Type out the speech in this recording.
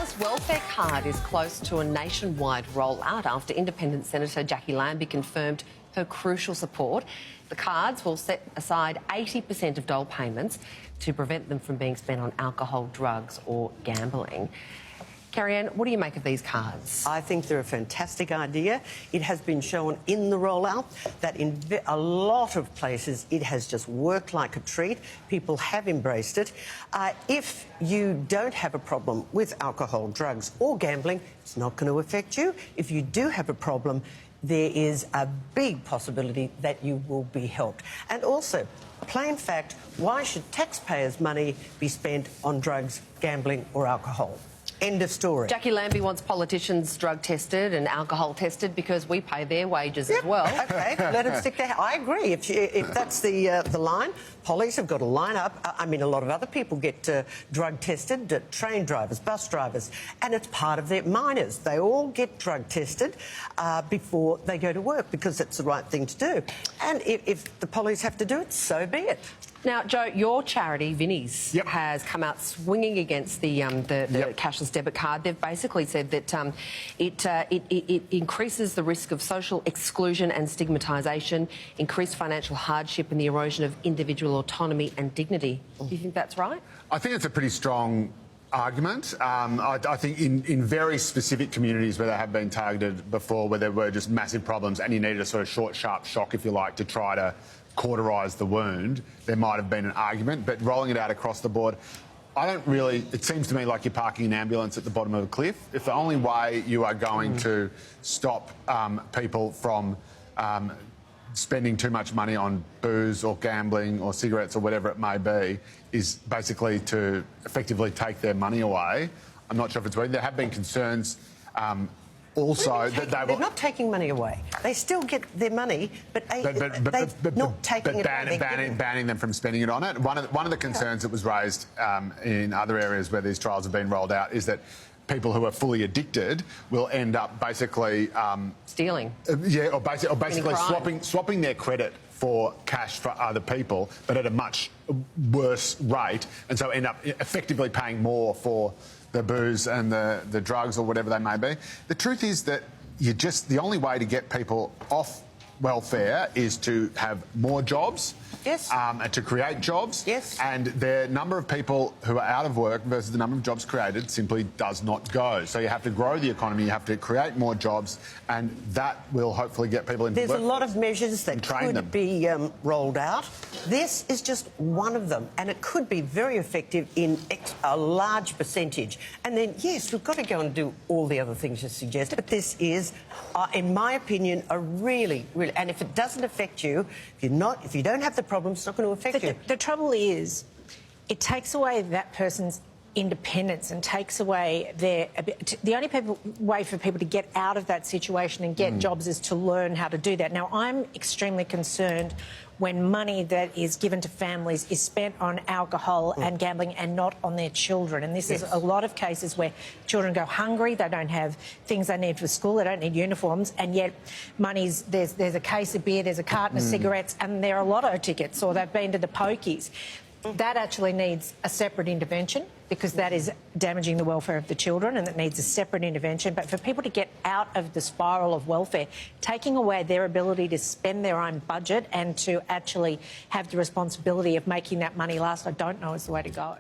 Cashless Welfare Card is close to a nationwide rollout after independent Senator Lambie confirmed her crucial support. The cards will set aside 80% of dole payments to prevent them from being spent on alcohol, drugs or gambling. Carrie-Anne, what do you make of these cards? I think they're a fantastic idea. It has been shown in the rollout that in a lot of places it has just worked like a treat. People have embraced it. If you don't have a problem with alcohol, drugs or gambling, it's not going to affect you. If you do have a problem, there is a big possibility that you will be helped. And also, plain fact, why should taxpayers' money be spent on drugs, gambling or alcohol? End of story. Lambie wants politicians drug tested and alcohol tested because we pay their wages as well. OK, let them stick there. I agree. If that's the line, pollies have got to line up. I mean, a lot of other people get drug tested, train drivers, bus drivers, and it's part of their minors. They all get drug tested before they go to work because it's the right thing to do. And if the pollies have to do it, so be it. Now, Joe, your charity, Vinnie's, has come out swinging against the cashless debit card. They've basically said that it increases the risk of social exclusion and stigmatisation, increased financial hardship and the erosion of individual autonomy and dignity. Do you think that's right? I think it's a pretty strong argument. I think in very specific communities where they have been targeted before, where there were just massive problems and you needed a sort of short, sharp shock, if you like, to try to cauterise the wound, there might have been an argument, but rolling it out across the board, I don't really... It seems to me like you're parking an ambulance at the bottom of a cliff. If the only way you are going to stop people from spending too much money on booze or gambling or cigarettes or whatever it may be is basically to effectively take their money away, I'm not sure if it's working. There have been concerns also that they're not taking money away. They still get their money, but they're not taking it away. Banning them from spending it on it. One of the concerns that was raised in other areas where these trials have been rolled out is that people who are fully addicted will end up basically stealing. Or basically swapping their credit for cash for other people, but at a much worse rate, and so end up effectively paying more for the booze and the drugs or whatever they may be. The truth is that the only way to get people off welfare is to have more jobs. Yes. And to create jobs. Yes. And the number of people who are out of work versus the number of jobs created simply does not go. So you have to grow the economy, you have to create more jobs, and that will hopefully get people into work. There's a lot of measures that could be rolled out. This is just one of them, and it could be very effective in a large percentage. And then, yes, we've got to go and do all the other things you suggested, but this is, in my opinion, a really... And if it doesn't affect you, if you don't have the problem, it's not going to affect you. The trouble is, it takes away that person's independence and takes away their... The only way for people to get out of that situation and get jobs is to learn how to do that. Now, I'm extremely concerned when money that is given to families is spent on alcohol and gambling and not on their children. And this is a lot of cases where children go hungry, they don't have things they need for school, they don't need uniforms, and yet there's a case of beer, there's a carton of cigarettes, and there are lotto tickets, or they've been to the pokies. That actually needs a separate intervention because that is damaging the welfare of the children, and it needs a separate intervention. But for people to get out of the spiral of welfare, taking away their ability to spend their own budget and to actually have the responsibility of making that money last, I don't know is the way to go.